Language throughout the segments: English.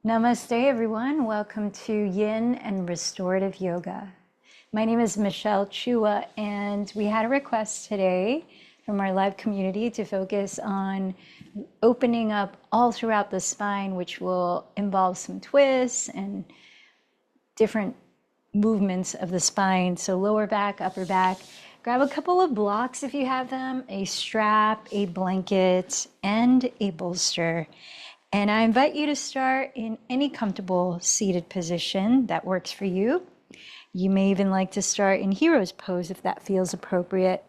Namaste, everyone. Welcome to Yin and Restorative Yoga. My name is Michelle Chua, and we had a request today from our live community to focus on opening up all throughout the spine, which will involve some twists and different movements of the spine. So lower back, upper back. Grab a couple of blocks if you have them, a strap, a blanket, and a bolster. And I invite you to start in any comfortable seated position that works for you. You may even like to start in hero's pose if that feels appropriate,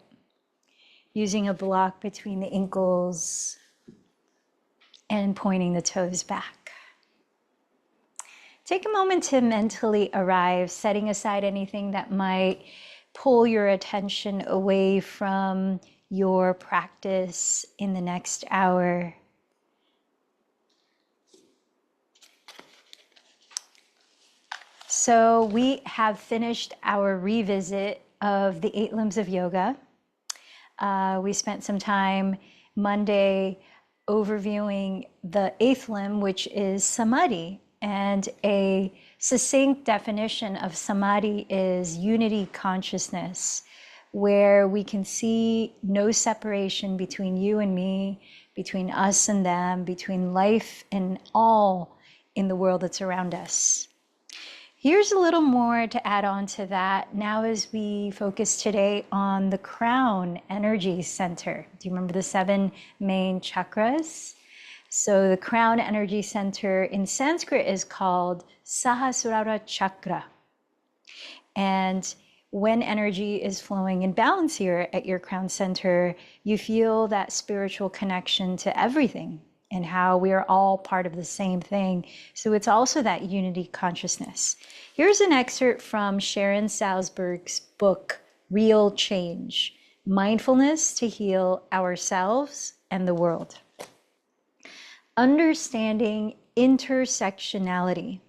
using a block between the ankles and pointing the toes back. Take a moment to mentally arrive, setting aside anything that might pull your attention away from your practice in the next hour. So we have finished our revisit of the 8 limbs of yoga. We spent some time Monday overviewing the 8th limb, which is samadhi. And a succinct definition of samadhi is unity consciousness, where we can see no separation between you and me, between us and them, between life and all in the world that's around us. Here's a little more to add on to that now as we focus today on the crown energy center. Do you remember the 7 main chakras? So the crown energy center in Sanskrit is called Sahasrara Chakra. And when energy is flowing in balance here at your crown center, you feel that spiritual connection to everything and how we are all part of the same thing. So it's also that unity consciousness. Here's an excerpt from Sharon Salzberg's book, Real Change: Mindfulness to Heal Ourselves and the World. Understanding intersectionality.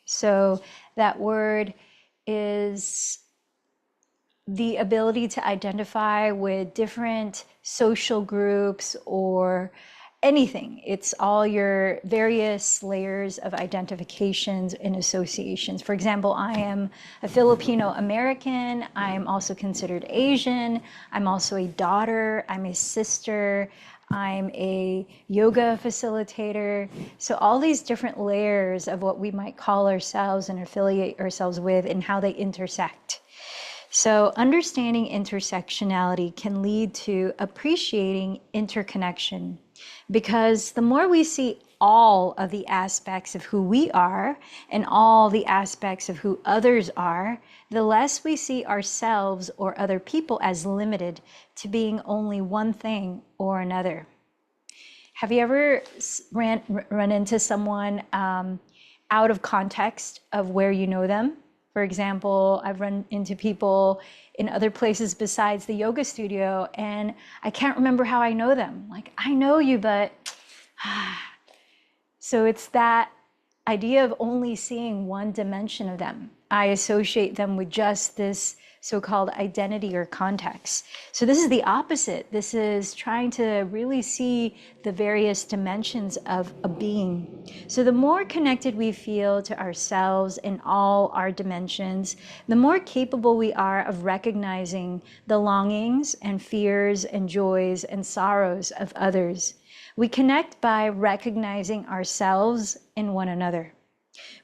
So that word is the ability to identify with different social groups or anything. It's all your various layers of identifications and associations. For example, I am a Filipino American. I am also considered Asian. I'm also a daughter. I'm a sister. I'm a yoga facilitator. So all these different layers of what we might call ourselves and affiliate ourselves with and how they intersect. So understanding intersectionality can lead to appreciating interconnection, because the more we see all of the aspects of who we are and all the aspects of who others are, the less we see ourselves or other people as limited to being only one thing or another. Have you ever run into someone out of context of where you know them? For example, I've run into people in other places besides the yoga studio, and I can't remember how I know them. Like, I know you, but... So it's that idea of only seeing one dimension of them. I associate them with just this so-called identity or context. So this is the opposite. This is trying to really see the various dimensions of a being. So the more connected we feel to ourselves in all our dimensions, the more capable we are of recognizing the longings and fears and joys and sorrows of others. We connect by recognizing ourselves in one another.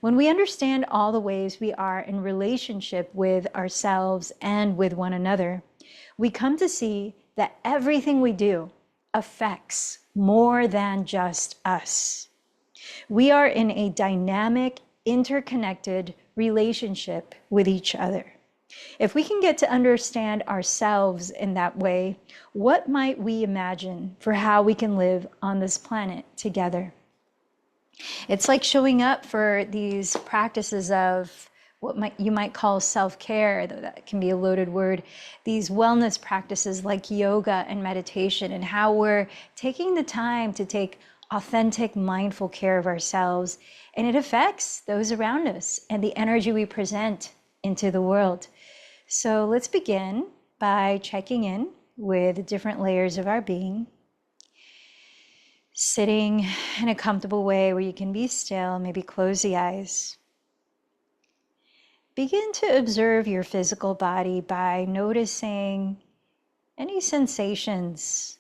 When we understand all the ways we are in relationship with ourselves and with one another, we come to see that everything we do affects more than just us. We are in a dynamic, interconnected relationship with each other. If we can get to understand ourselves in that way, what might we imagine for how we can live on this planet together? It's like showing up for these practices of what you might call self-care, though that can be a loaded word, these wellness practices like yoga and meditation, and how we're taking the time to take authentic, mindful care of ourselves, and it affects those around us and the energy we present into the world. So let's begin by checking in with the different layers of our being. Sitting in a comfortable way where you can be still, maybe close the eyes. Begin to observe your physical body by noticing any sensations,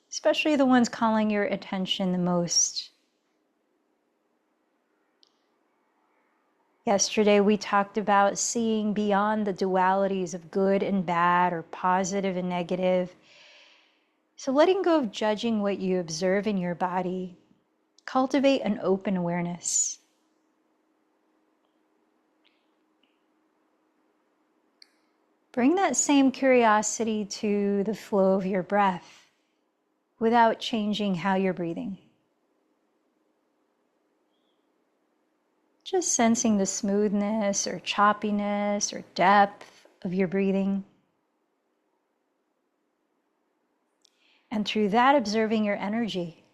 especially the ones calling your attention the most. Yesterday, we talked about seeing beyond the dualities of good and bad or positive and negative. So letting go of judging what you observe in your body, cultivate an open awareness. Bring that same curiosity to the flow of your breath without changing how you're breathing. Just sensing the smoothness or choppiness or depth of your breathing. And through that, observing your energy.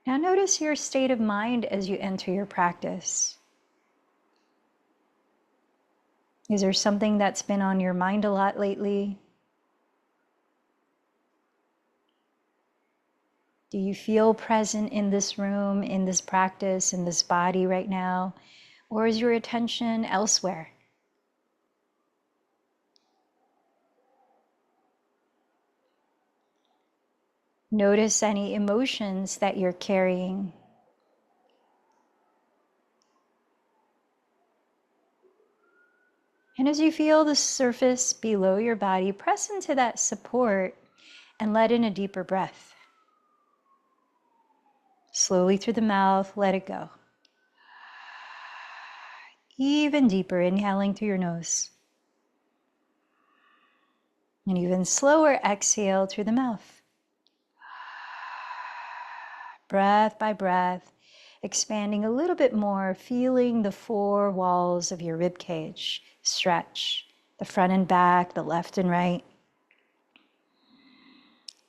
Now notice your state of mind as you enter your practice. Is there something that's been on your mind a lot lately? Do you feel present in this room, in this practice, in this body right now? Or is your attention elsewhere? Notice any emotions that you're carrying. And as you feel the surface below your body, press into that support and let in a deeper breath. Slowly through the mouth, let it go. Even deeper, inhaling through your nose. And even slower, exhale through the mouth. Breath by breath, expanding a little bit more, feeling the four walls of your rib cage stretch, the front and back, the left and right.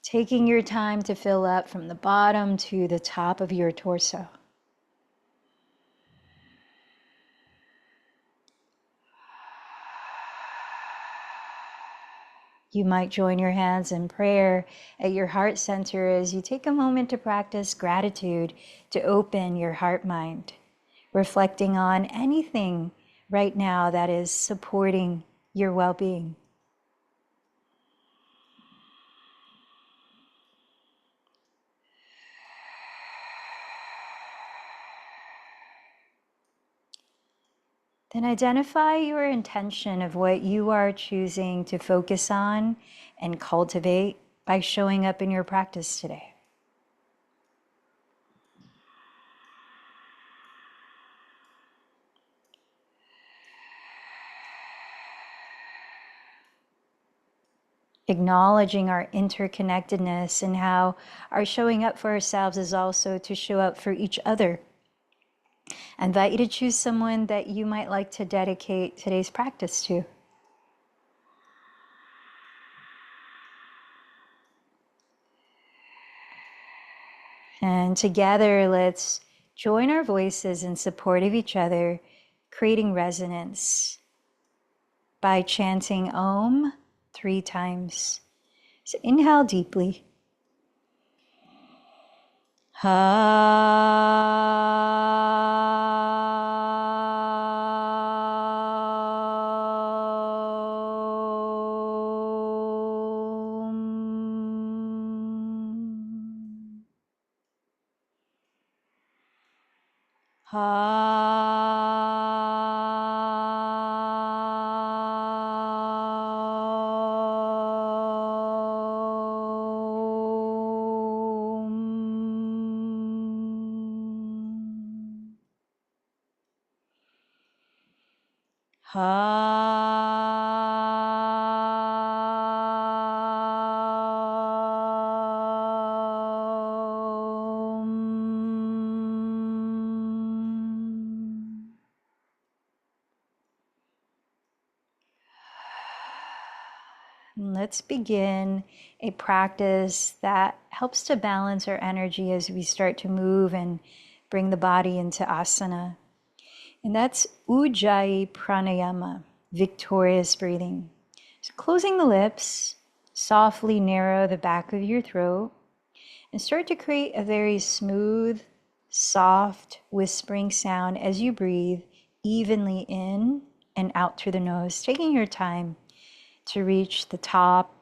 Taking your time to fill up from the bottom to the top of your torso. You might join your hands in prayer at your heart center as you take a moment to practice gratitude to open your heart mind, reflecting on anything right now that is supporting your well-being. Then identify your intention of what you are choosing to focus on and cultivate by showing up in your practice today. Acknowledging our interconnectedness and how our showing up for ourselves is also to show up for each other. I invite you to choose someone that you might like to dedicate today's practice to. And together, let's join our voices in support of each other, creating resonance by chanting Om 3 times. So inhale deeply. Let's begin a practice that helps to balance our energy as we start to move and bring the body into asana. And that's Ujjayi Pranayama, victorious breathing. So closing the lips, softly narrow the back of your throat and start to create a very smooth, soft, whispering sound as you breathe evenly in and out through the nose, taking your time to reach the top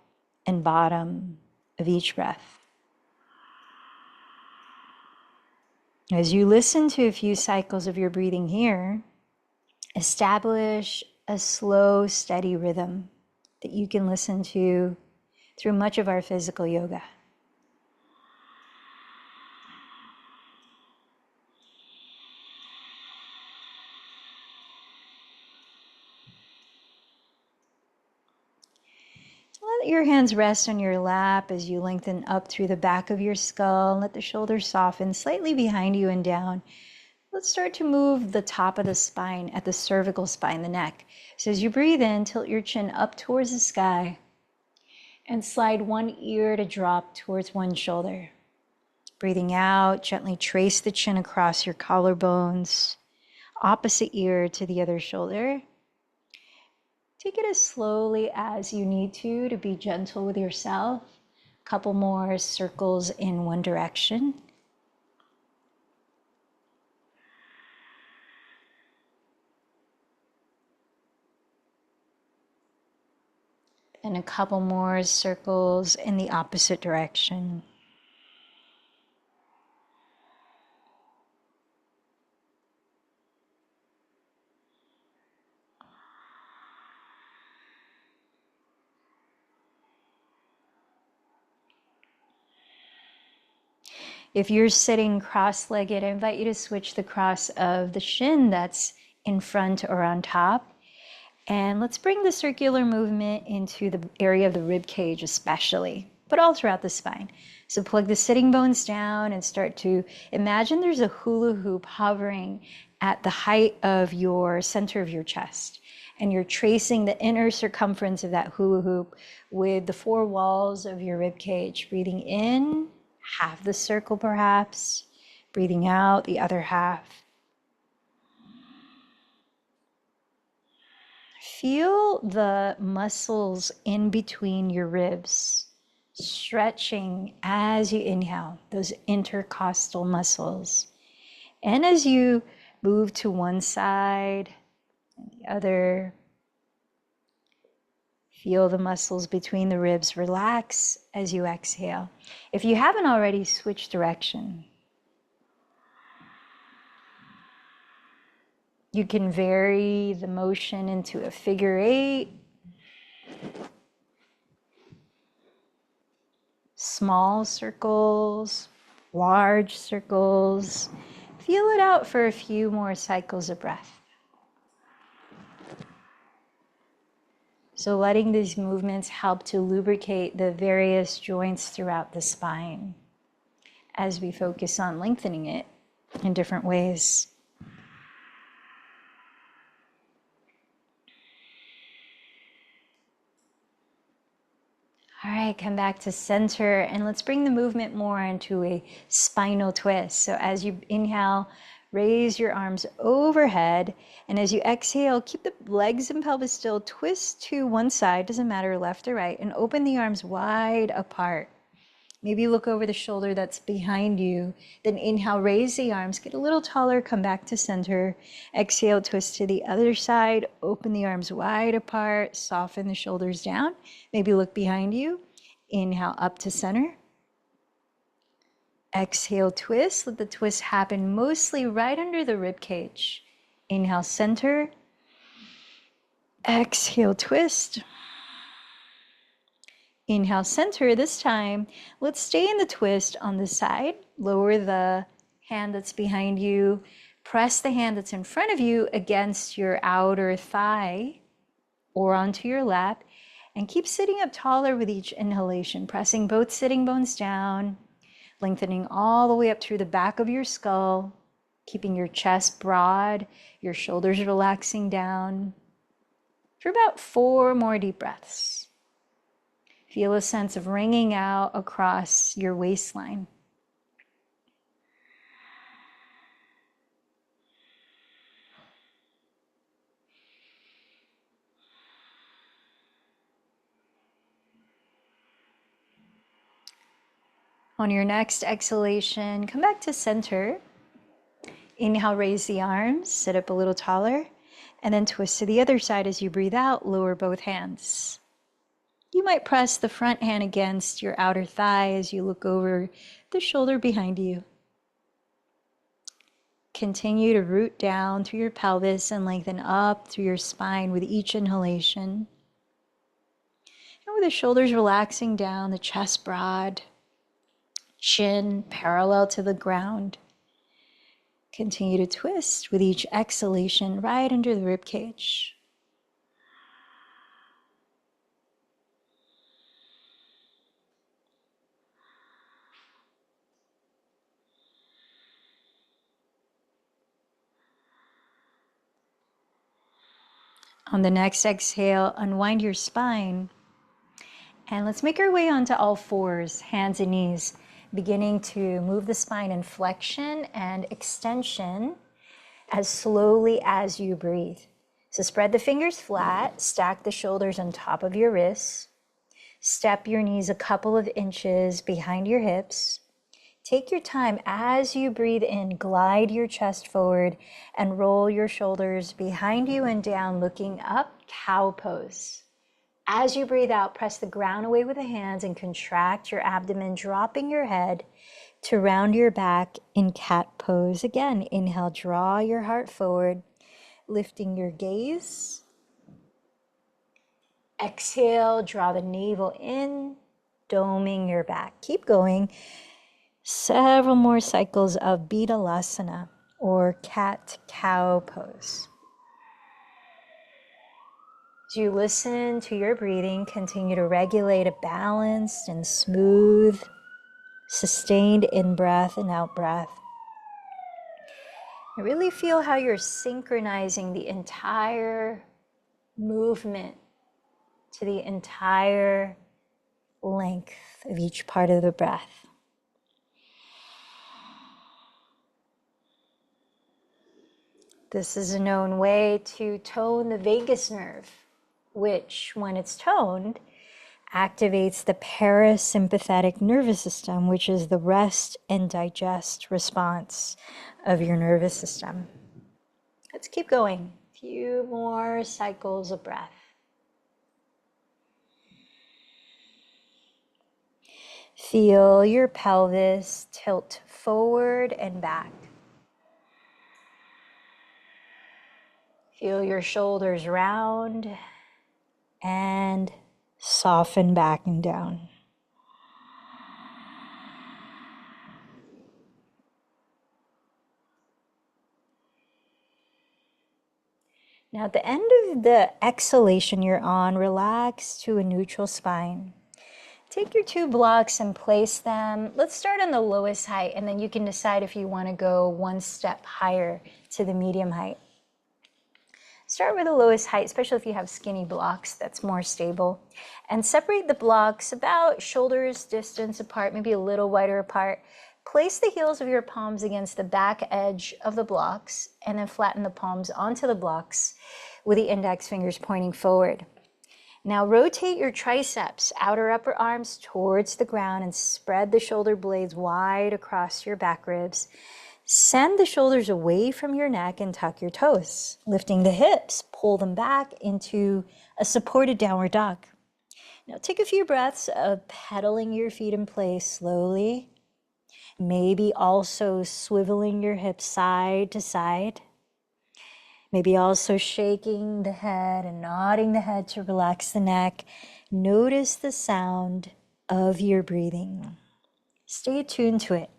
and bottom of each breath. As you listen to a few cycles of your breathing here, establish a slow, steady rhythm that you can listen to through much of our physical yoga. Let your hands rest on your lap as you lengthen up through the back of your skull. Let the shoulders soften slightly behind you and down. Let's start to move the top of the spine at the cervical spine, the neck. So as you breathe in, tilt your chin up towards the sky and slide one ear to drop towards one shoulder. Breathing out, gently trace the chin across your collarbones, opposite ear to the other shoulder. Take it as slowly as you need to be gentle with yourself. A couple more circles in one direction. And a couple more circles in the opposite direction. If you're sitting cross-legged, I invite you to switch the cross of the shin that's in front or on top. And let's bring the circular movement into the area of the rib cage especially, but all throughout the spine. So plug the sitting bones down and start to imagine there's a hula hoop hovering at the height of your center of your chest. And you're tracing the inner circumference of that hula hoop with the four walls of your rib cage. Breathing in, half the circle perhaps. Breathing out, the other half. Feel the muscles in between your ribs stretching as you inhale, those intercostal muscles. And as you move to one side and the other, feel the muscles between the ribs relax as you exhale. If you haven't already, switch direction. You can vary the motion into a figure eight, small circles, large circles. Feel it out for a few more cycles of breath. So letting these movements help to lubricate the various joints throughout the spine as we focus on lengthening it in different ways. All right, come back to center and let's bring the movement more into a spinal twist. So as you inhale, raise your arms overhead. And as you exhale, keep the legs and pelvis still, twist to one side, doesn't matter left or right, and open the arms wide apart. Maybe look over the shoulder that's behind you. Then inhale, raise the arms, get a little taller, come back to center. Exhale, twist to the other side, open the arms wide apart, soften the shoulders down. Maybe look behind you. Inhale, up to center. Exhale, twist. Let the twist happen mostly right under the rib cage. Inhale, center. Exhale, twist. Inhale, center. This time, let's stay in the twist on the side. Lower the hand that's behind you. Press the hand that's in front of you against your outer thigh or onto your lap. And keep sitting up taller with each inhalation, pressing both sitting bones down, lengthening all the way up through the back of your skull, keeping your chest broad, your shoulders relaxing down. For about 4 more deep breaths. Feel a sense of ringing out across your waistline. On your next exhalation, come back to center. Inhale, raise the arms, sit up a little taller, and then twist to the other side as you breathe out, lower both hands. You might press the front hand against your outer thigh as you look over the shoulder behind you. Continue to root down through your pelvis and lengthen up through your spine with each inhalation. And with the shoulders relaxing down, the chest broad, chin parallel to the ground. Continue to twist with each exhalation right under the rib cage. On the next exhale, unwind your spine. And let's make our way onto all fours, hands and knees, beginning to move the spine in flexion and extension as slowly as you breathe. So spread the fingers flat, stack the shoulders on top of your wrists, step your knees a couple of inches behind your hips. Take your time as you breathe in, glide your chest forward and roll your shoulders behind you and down, looking up, cow pose. As you breathe out, press the ground away with the hands and contract your abdomen, dropping your head to round your back in cat pose. Again, inhale, draw your heart forward, lifting your gaze. Exhale, draw the navel in, doming your back. Keep going. Several more cycles of Betalasana or cat-cow pose. As you listen to your breathing, continue to regulate a balanced and smooth, sustained in-breath and out-breath. Really feel how you're synchronizing the entire movement to the entire length of each part of the breath. This is a known way to tone the vagus nerve, which, when it's toned, activates the parasympathetic nervous system, which is the rest and digest response of your nervous system. Let's keep going. A few more cycles of breath. Feel your pelvis tilt forward and back. Feel your shoulders round and soften back and down. Now at the end of the exhalation you're on, relax to a neutral spine. Take your two blocks and place them. Let's start on the lowest height, and then you can decide if you want to go one step higher to the medium height. Start with the lowest height, especially if you have skinny blocks, that's more stable. And separate the blocks about shoulders distance apart, maybe a little wider apart. Place the heels of your palms against the back edge of the blocks, and then flatten the palms onto the blocks with the index fingers pointing forward. Now rotate your triceps, outer upper arms towards the ground, and spread the shoulder blades wide across your back ribs. Send the shoulders away from your neck and tuck your toes. Lifting the hips, pull them back into a supported downward dog. Now take a few breaths of pedaling your feet in place slowly. Maybe also swiveling your hips side to side. Maybe also shaking the head and nodding the head to relax the neck. Notice the sound of your breathing. Stay attuned to it.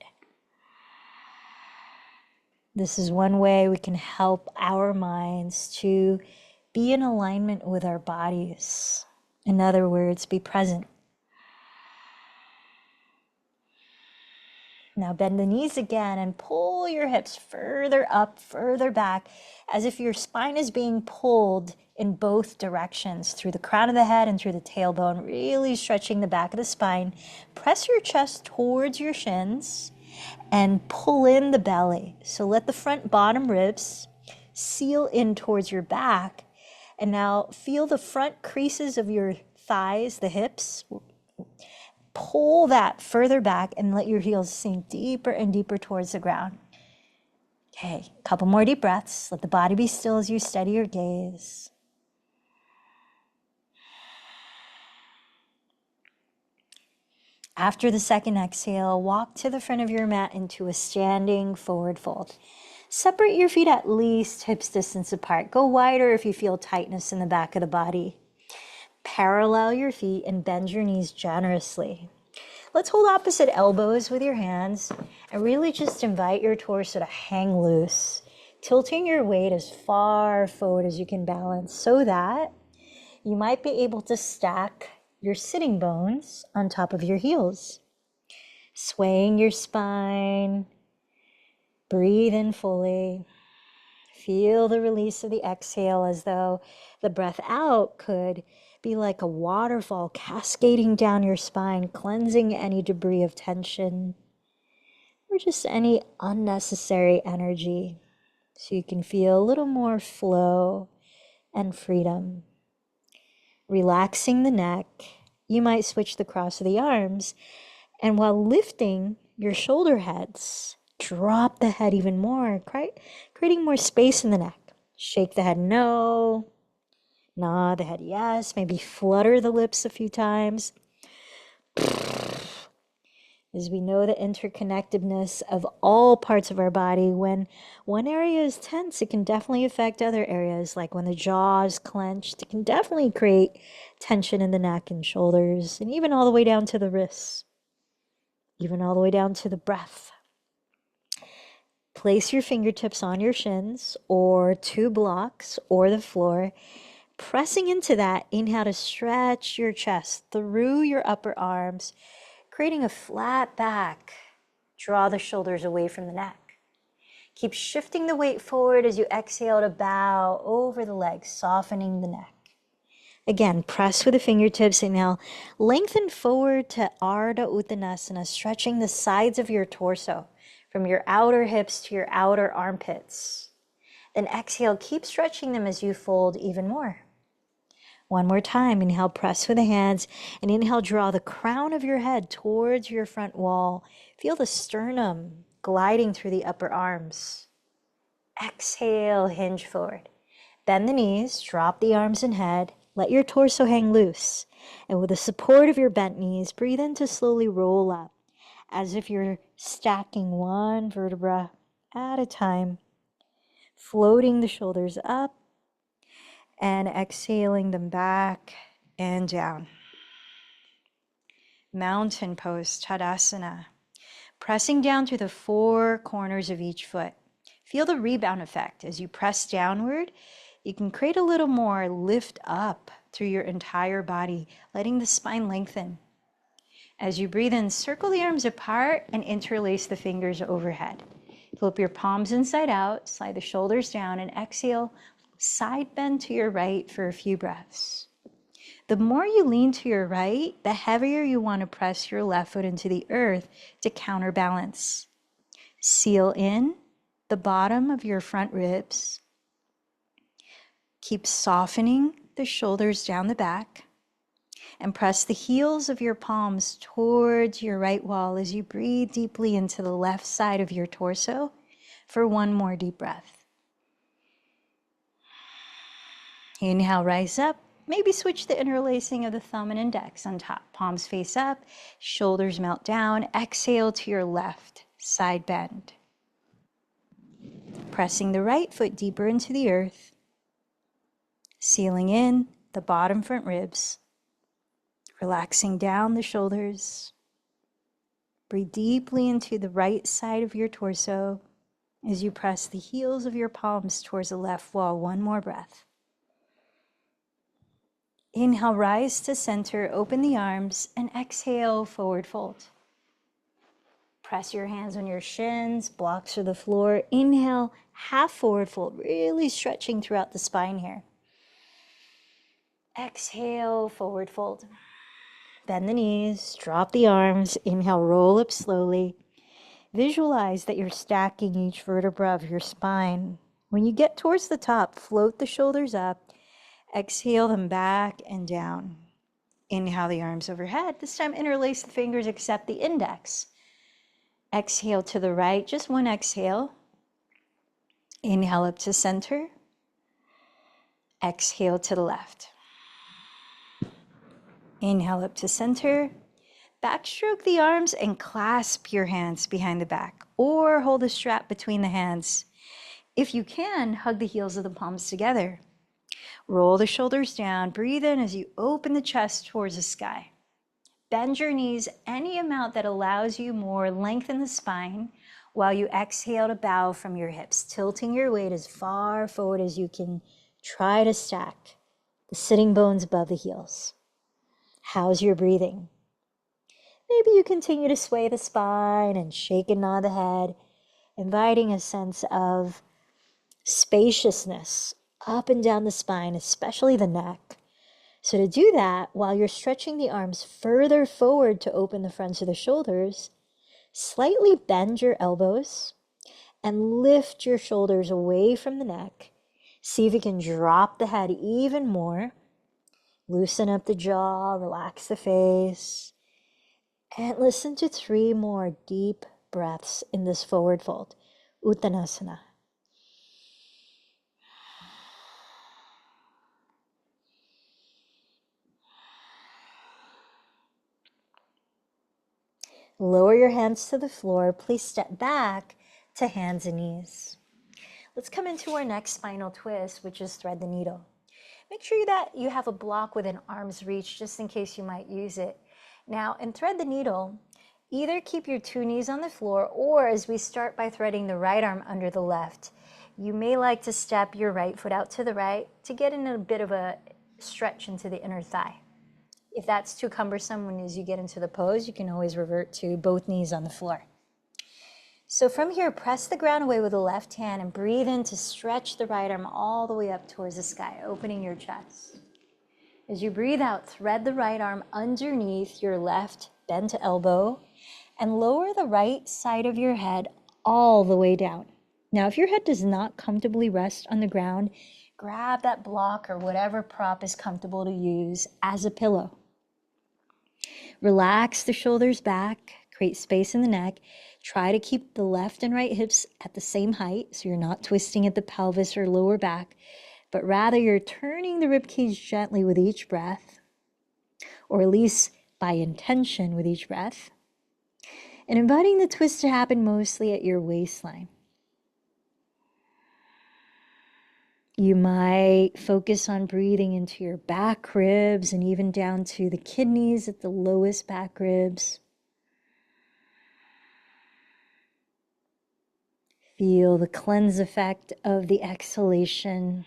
This is one way we can help our minds to be in alignment with our bodies. In other words, be present. Now bend the knees again and pull your hips further up, further back, as if your spine is being pulled in both directions, through the crown of the head and through the tailbone, really stretching the back of the spine. Press your chest towards your shins and pull in the belly. So let the front bottom ribs seal in towards your back. And now feel the front creases of your thighs, the hips. pull that further back and let your heels sink deeper and deeper towards the ground. Okay, a couple more deep breaths. Let the body be still as you steady your gaze. After the second exhale, walk to the front of your mat into a standing forward fold. Separate your feet at least hips distance apart. Go wider if you feel tightness in the back of the body. Parallel your feet and bend your knees generously. Let's hold opposite elbows with your hands and really just invite your torso to hang loose, tilting your weight as far forward as you can balance so that you might be able to stack your sitting bones on top of your heels. Swaying your spine. Breathe in fully. Feel the release of the exhale as though the breath out could be like a waterfall cascading down your spine, cleansing any debris of tension or just any unnecessary energy so you can feel a little more flow and freedom. Relaxing the neck, you might switch the cross of the arms, and while lifting your shoulder heads, drop the head even more, creating more space in the neck. Shake the head no, nod the head yes, maybe flutter the lips a few times. As we know the interconnectedness of all parts of our body, when one area is tense, it can definitely affect other areas. Like when the jaw is clenched, it can definitely create tension in the neck and shoulders, and even all the way down to the wrists, even all the way down to the breath. Place your fingertips on your shins or 2 blocks or the floor. Pressing into that, inhale to stretch your chest through your upper arms, creating a flat back. Draw the shoulders away from the neck. Keep shifting the weight forward as you exhale to bow over the legs, softening the neck. Again, press with the fingertips. Inhale, lengthen forward to Ardha Uttanasana, stretching the sides of your torso from your outer hips to your outer armpits. Then exhale, keep stretching them as you fold even more. One more time, inhale, press with the hands, and inhale, draw the crown of your head towards your front wall. Feel the sternum gliding through the upper arms. Exhale, hinge forward. Bend the knees, drop the arms and head, let your torso hang loose. And with the support of your bent knees, breathe in to slowly roll up, as if you're stacking one vertebra at a time, floating the shoulders up and exhaling them back and down. Mountain pose, Tadasana. Pressing down through the 4 corners of each foot. Feel the rebound effect. As you press downward, you can create a little more lift up through your entire body, letting the spine lengthen. As you breathe in, circle the arms apart and interlace the fingers overhead. Flip your palms inside out, slide the shoulders down, and exhale, side bend to your right for a few breaths. The more you lean to your right, the heavier you want to press your left foot into the earth to counterbalance. Seal in the bottom of your front ribs. Keep softening the shoulders down the back. And press the heels of your palms towards your right wall as you breathe deeply into the left side of your torso for one more deep breath. Inhale, rise up. Maybe switch the interlacing of the thumb and index on top. Palms face up, shoulders melt down. Exhale to your left, side bend. Pressing the right foot deeper into the earth. Sealing in the bottom front ribs. Relaxing down the shoulders. Breathe deeply into the right side of your torso as you press the heels of your palms towards the left wall. One more breath. Inhale, rise to center, open the arms, and exhale, forward fold. Press your hands on your shins, blocks to the floor. Inhale, half forward fold, really stretching throughout the spine here. Exhale, forward fold. Bend the knees, drop the arms. Inhale, roll up slowly. Visualize that you're stacking each vertebra of your spine. When you get towards the top, float the shoulders up. Exhale them back and down. Inhale the arms overhead. This time interlace the fingers except the index. Exhale to the right, just one exhale. Inhale up to center. Exhale to the left. Inhale up to center. Backstroke the arms and clasp your hands behind the back or hold a strap between the hands. If you can, hug the heels of the palms together. Roll the shoulders down. Breathe in as you open the chest towards the sky. Bend your knees any amount that allows you more length in the spine while you exhale to bow from your hips, tilting your weight as far forward as you can. Try to stack the sitting bones above the heels. How's your breathing? Maybe you continue to sway the spine and shake and nod the head, inviting a sense of spaciousness up and down the spine, especially the neck. So to do that, while you're stretching the arms further forward to open the fronts of the shoulders, slightly bend your elbows and lift your shoulders away from the neck. See if you can drop the head even more. Loosen up the jaw, relax the face. And listen to 3 more deep breaths in this forward fold. Uttanasana. Lower your hands to the floor. Please step back to hands and knees. Let's come into our next spinal twist, which is thread the needle. Make sure that you have a block within arm's reach, just in case you might use it. Now, in thread the needle, either keep your 2 knees on the floor, or as we start by threading the right arm under the left, you may like to step your right foot out to the right to get in a bit of a stretch into the inner thigh. If that's too cumbersome when as you get into the pose, you can always revert to both knees on the floor. So from here, press the ground away with the left hand and breathe in to stretch the right arm all the way up towards the sky, opening your chest. As you breathe out, thread the right arm underneath your left bent elbow and lower the right side of your head all the way down. Now, if your head does not comfortably rest on the ground, grab that block or whatever prop is comfortable to use as a pillow. Relax the shoulders back, create space in the neck. Try to keep the left and right hips at the same height so you're not twisting at the pelvis or lower back, but rather you're turning the ribcage gently with each breath, or at least by intention with each breath, and inviting the twist to happen mostly at your waistline. You might focus on breathing into your back ribs and even down to the kidneys at the lowest back ribs. Feel the cleanse effect of the exhalation.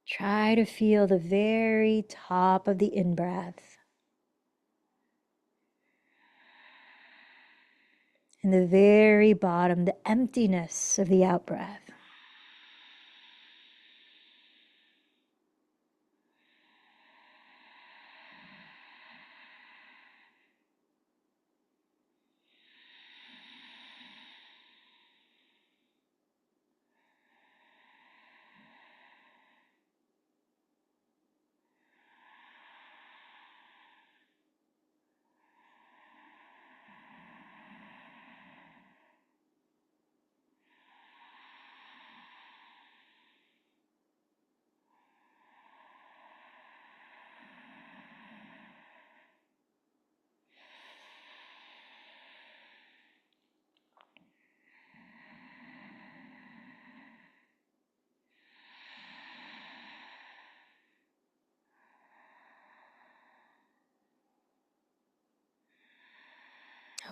Try to feel the very top of the in-breath and the very bottom, the emptiness of the out-breath.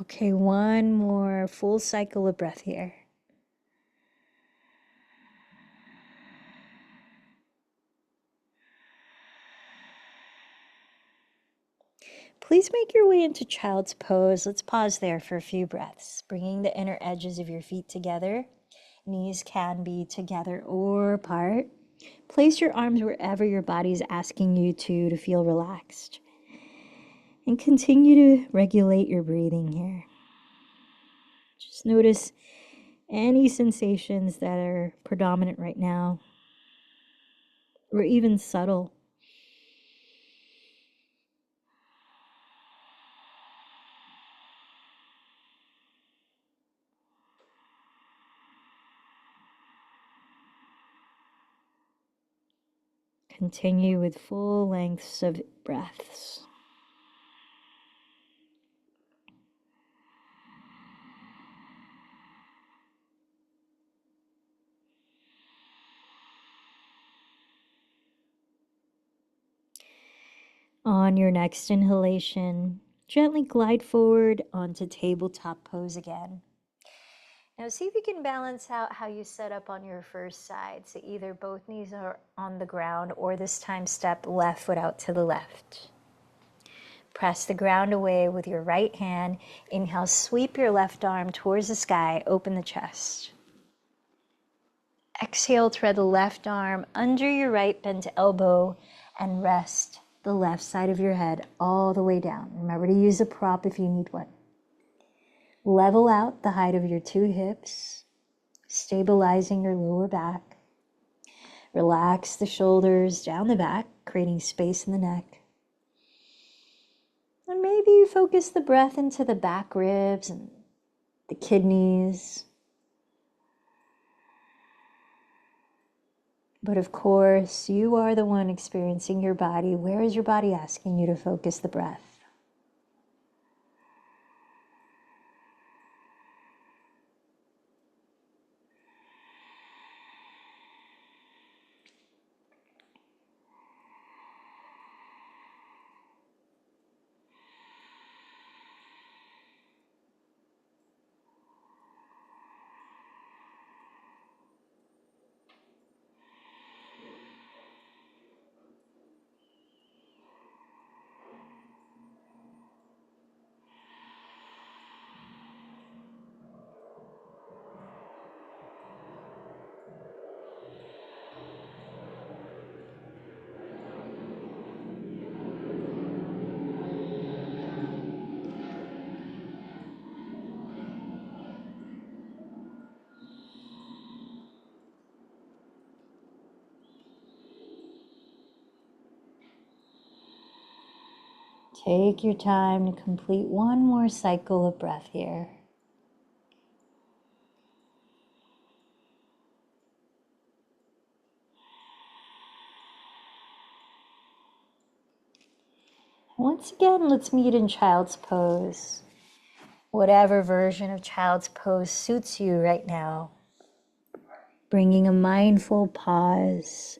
Okay, one more full cycle of breath here. Please make your way into child's pose. Let's pause there for a few breaths, bringing the inner edges of your feet together. Knees can be together or apart. Place your arms wherever your body is asking you to feel relaxed. And continue to regulate your breathing here. Just notice any sensations that are predominant right now, or even subtle. Continue with full lengths of breaths. On your next inhalation, gently glide forward onto tabletop pose again. Now see if you can balance out how you set up on your first side. So either both knees are on the ground, or this time step left foot out to the left. Press the ground away with your right hand. Inhale, sweep your left arm towards the sky, open the chest. Exhale, thread the left arm under your right bent elbow and rest the left side of your head all the way down. Remember to use a prop if you need one. Level out the height of your two hips, stabilizing your lower back. Relax the shoulders down the back, creating space in the neck. And maybe you focus the breath into the back ribs and the kidneys. But of course, you are the one experiencing your body. Where is your body asking you to focus the breath? Take your time to complete one more cycle of breath here. Once again, let's meet in child's pose. Whatever version of child's pose suits you right now. Bringing a mindful pause.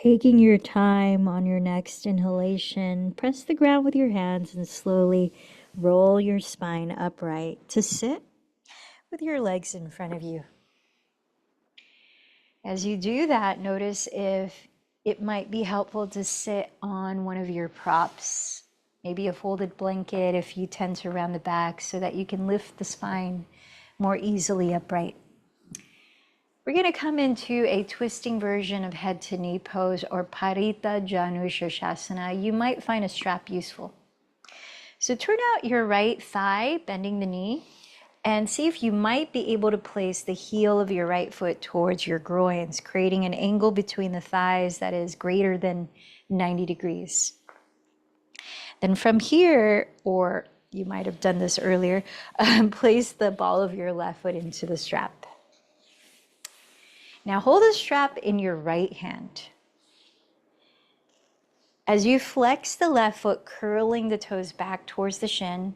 Taking your time on your next inhalation, press the ground with your hands and slowly roll your spine upright to sit with your legs in front of you. As you do that, notice if it might be helpful to sit on one of your props, maybe a folded blanket if you tend to around the back, so that you can lift the spine more easily upright. We're going to come into a twisting version of head to knee pose, or Parita Janu Shirshasana. You might find a strap useful. So turn out your right thigh, bending the knee, and see if you might be able to place the heel of your right foot towards your groins, creating an angle between the thighs that is greater than 90 degrees. Then from here, or you might have done this earlier, place the ball of your left foot into the strap. Now hold the strap in your right hand. As you flex the left foot, curling the toes back towards the shin,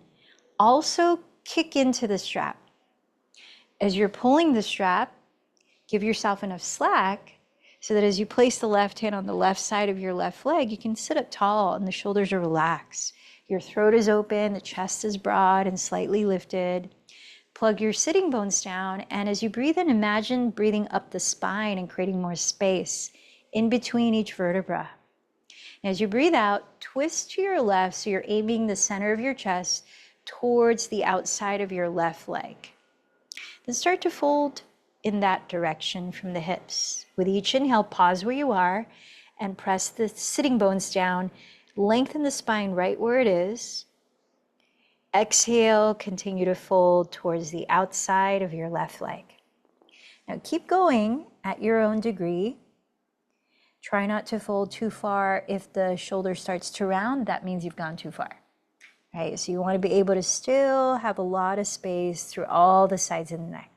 also kick into the strap. As you're pulling the strap, give yourself enough slack so that as you place the left hand on the left side of your left leg, you can sit up tall and the shoulders are relaxed. Your throat is open, the chest is broad and slightly lifted. Plug your sitting bones down, and as you breathe in, imagine breathing up the spine and creating more space in between each vertebra. And as you breathe out, twist to your left so you're aiming the center of your chest towards the outside of your left leg. Then start to fold in that direction from the hips. With each inhale, pause where you are and press the sitting bones down. Lengthen the spine right where it is. Exhale, continue to fold towards the outside of your left leg. Now keep going at your own degree. Try not to fold too far. If the shoulder starts to round, that means you've gone too far. Right? So you want to be able to still have a lot of space through all the sides of the neck.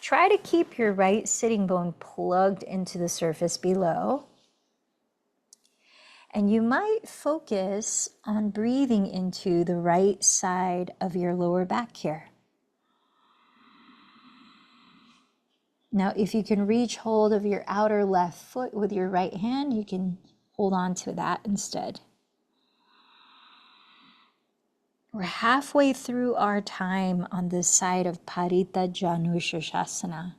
Try to keep your right sitting bone plugged into the surface below. And you might focus on breathing into the right side of your lower back here. Now, if you can reach hold of your outer left foot with your right hand, you can hold on to that instead. We're halfway through our time on this side of Parita Janushasana.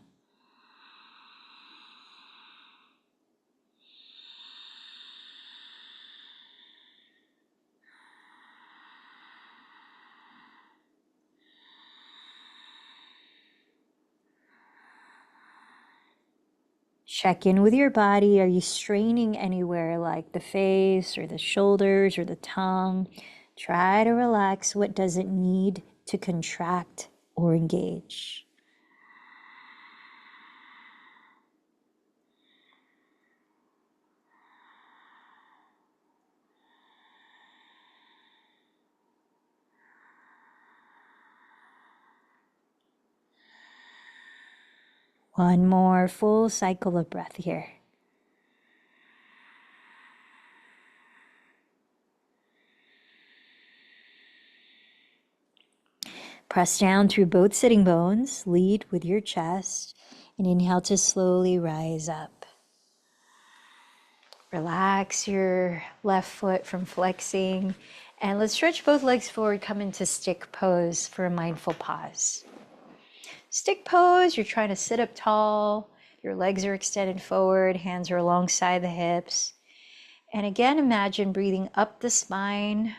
Check in with your body. Are you straining anywhere, like the face or the shoulders or the tongue? Try to relax what doesn't need to contract or engage. One more full cycle of breath here. Press down through both sitting bones. Lead with your chest. And inhale to slowly rise up. Relax your left foot from flexing. And let's stretch both legs forward. Come into stick pose for a mindful pause. Stick pose, you're trying to sit up tall. Your legs are extended forward. Hands are alongside the hips. And again, imagine breathing up the spine.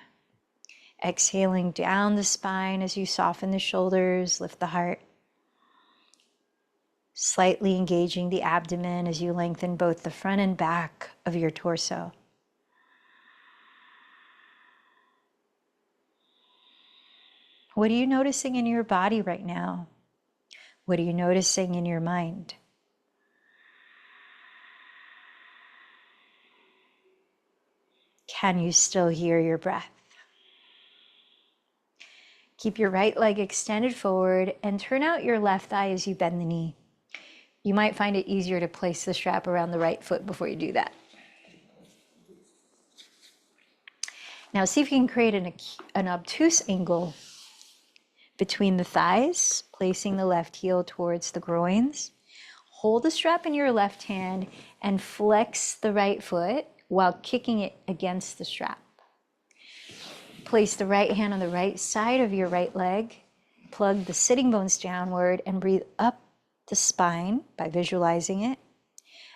Exhaling down the spine as you soften the shoulders, lift the heart. Slightly engaging the abdomen as you lengthen both the front and back of your torso. What are you noticing in your body right now? What are you noticing in your mind? Can you still hear your breath? Keep your right leg extended forward and turn out your left thigh as you bend the knee. You might find it easier to place the strap around the right foot before you do that. Now see if you can create an obtuse angle between the thighs, placing the left heel towards the groins. Hold the strap in your left hand and flex the right foot while kicking it against the strap. Place the right hand on the right side of your right leg. Plug the sitting bones downward and breathe up the spine by visualizing it.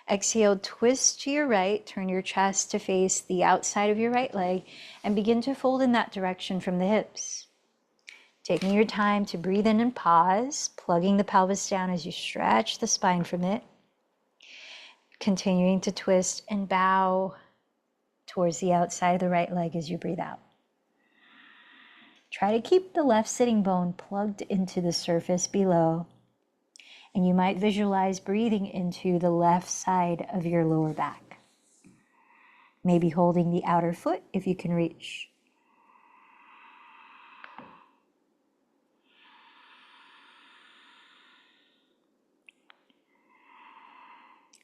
Exhale, twist to your right, turn your chest to face the outside of your right leg and begin to fold in that direction from the hips. Taking your time to breathe in and pause, plugging the pelvis down as you stretch the spine from it. Continuing to twist and bow towards the outside of the right leg as you breathe out. Try to keep the left sitting bone plugged into the surface below. And you might visualize breathing into the left side of your lower back. Maybe holding the outer foot if you can reach.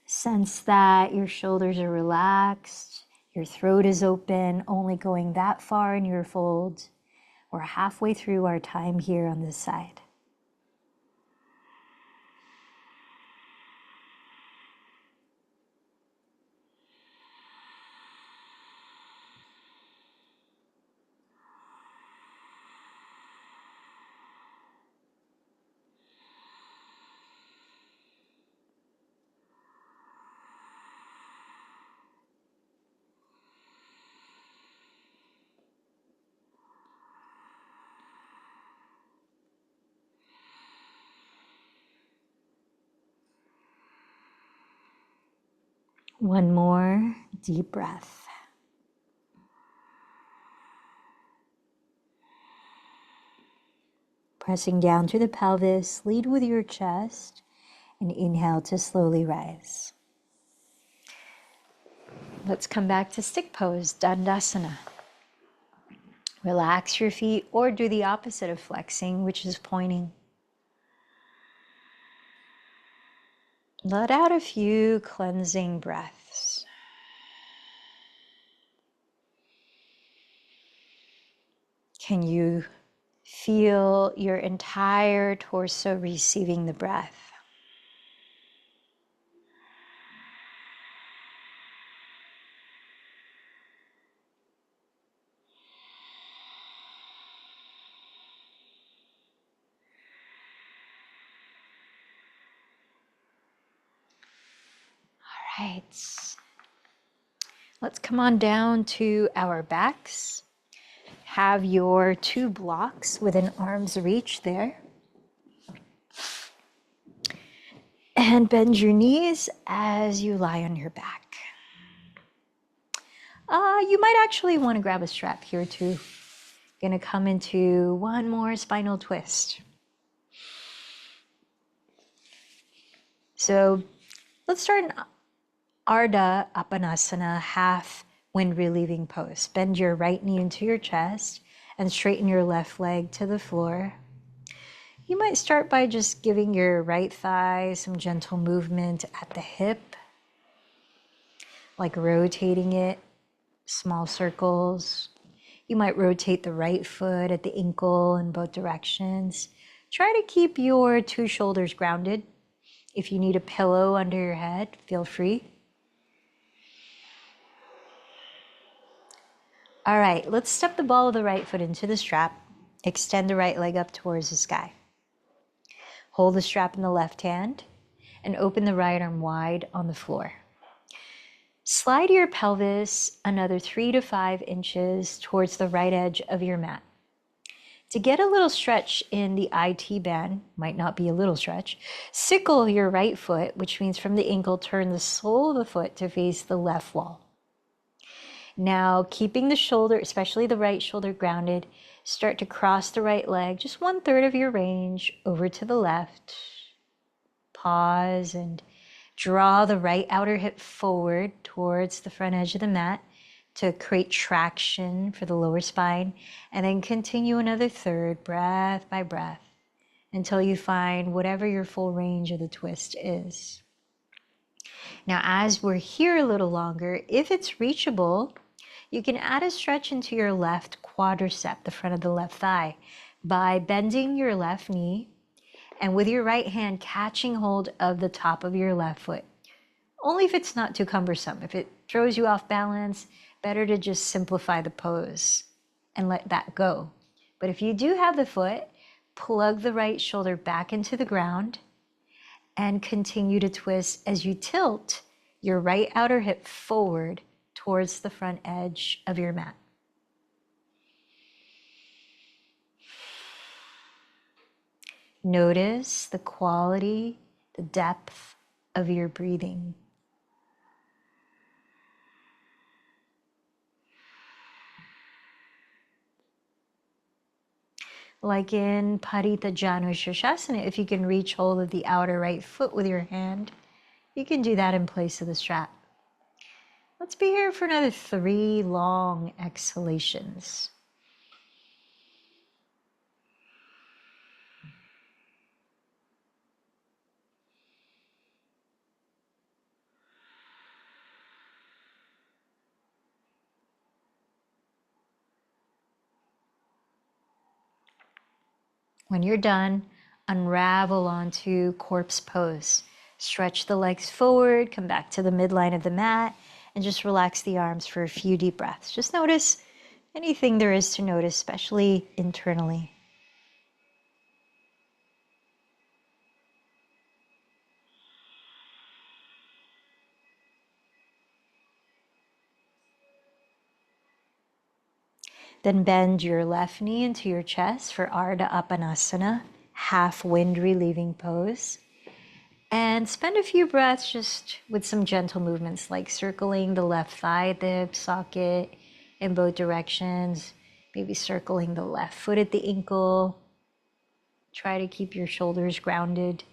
Sense that your shoulders are relaxed, your throat is open, only going that far in your fold. We're halfway through our time here on this side. One more deep breath. Pressing down through the pelvis, lead with your chest, and inhale to slowly rise. Let's come back to stick pose, Dandasana. Relax your feet or do the opposite of flexing, which is pointing. Let out a few cleansing breaths. Can you feel your entire torso receiving the breath? All right. Let's come on down to our backs. Have your 2 blocks within arm's reach there. And bend your knees as you lie on your back. You might actually want to grab a strap here too. Gonna come into one more spinal twist. So let's start in Ardha Apanasana, half wind relieving pose. Bend your right knee into your chest and straighten your left leg to the floor. You might start by just giving your right thigh some gentle movement at the hip, like rotating it, small circles. You might rotate the right foot at the ankle in both directions. Try to keep your 2 shoulders grounded. If you need a pillow under your head, feel free. All right, let's step the ball of the right foot into the strap. Extend the right leg up towards the sky. Hold the strap in the left hand and open the right arm wide on the floor. Slide your pelvis another 3 to 5 inches towards the right edge of your mat. To get a little stretch in the IT band, might not be a little stretch, sickle your right foot, which means from the ankle, turn the sole of the foot to face the left wall. Now, keeping the shoulder, especially the right shoulder, grounded, start to cross the right leg, just 1/3 of your range, over to the left. Pause and draw the right outer hip forward towards the front edge of the mat to create traction for the lower spine, and then continue another 1/3, breath by breath, until you find whatever your full range of the twist is. Now, as we're here a little longer, if it's reachable, you can add a stretch into your left quadricep, the front of the left thigh, by bending your left knee and with your right hand catching hold of the top of your left foot. Only if it's not too cumbersome. If it throws you off balance, better to just simplify the pose and let that go. But if you do have the foot, plug the right shoulder back into the ground and continue to twist as you tilt your right outer hip forward towards the front edge of your mat. Notice the quality, the depth of your breathing. Like in Paritha Shirshasana, if you can reach hold of the outer right foot with your hand, you can do that in place of the strap. Let's be here for another 3 long exhalations. When you're done, unravel onto corpse pose. Stretch the legs forward, come back to the midline of the mat, and just relax the arms for a few deep breaths. Just notice anything there is to notice, especially internally. Then bend your left knee into your chest for Ardha Apanasana, half wind relieving pose. And spend a few breaths just with some gentle movements, like circling the left thigh at the hip socket in both directions, maybe circling the left foot at the ankle. Try to keep your shoulders grounded.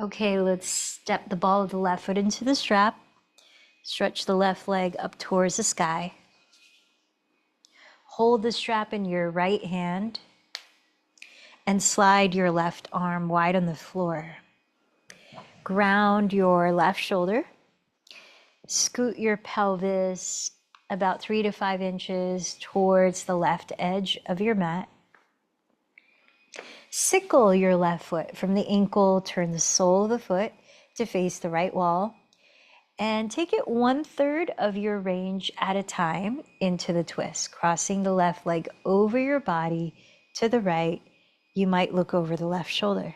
Okay, let's step the ball of the left foot into the strap. Stretch the left leg up towards the sky. Hold the strap in your right hand and slide your left arm wide on the floor. Ground your left shoulder. Scoot your pelvis about 3 to 5 inches towards the left edge of your mat. Sickle your left foot from the ankle, turn the sole of the foot to face the right wall, and take it 1/3 of your range at a time into the twist, crossing the left leg over your body to the right. You might look over the left shoulder.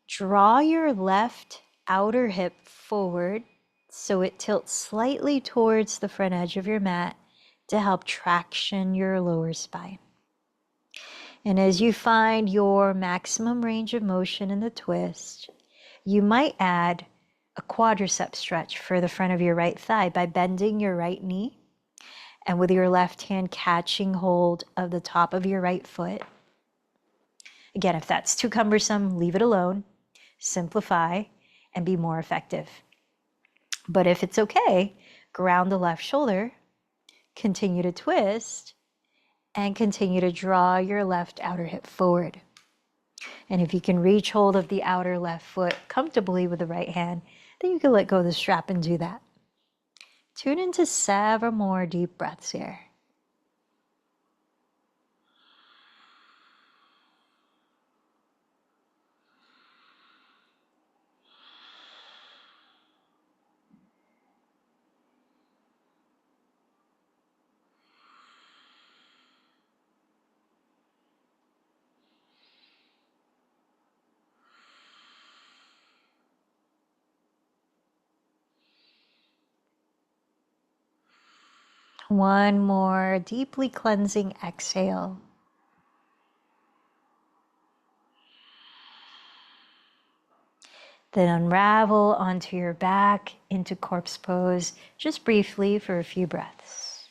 Draw your left outer hip forward so it tilts slightly towards the front edge of your mat to help traction your lower spine. And as you find your maximum range of motion in the twist, you might add a quadricep stretch for the front of your right thigh by bending your right knee and with your left hand catching hold of the top of your right foot. Again, if that's too cumbersome, leave it alone, simplify, and be more effective. But if it's okay, ground the left shoulder, continue to twist, and continue to draw your left outer hip forward. And if you can reach hold of the outer left foot comfortably with the right hand, then you can let go of the strap and do that. Tune into several more deep breaths here. One more deeply cleansing exhale. Then unravel onto your back into corpse pose, just briefly for a few breaths.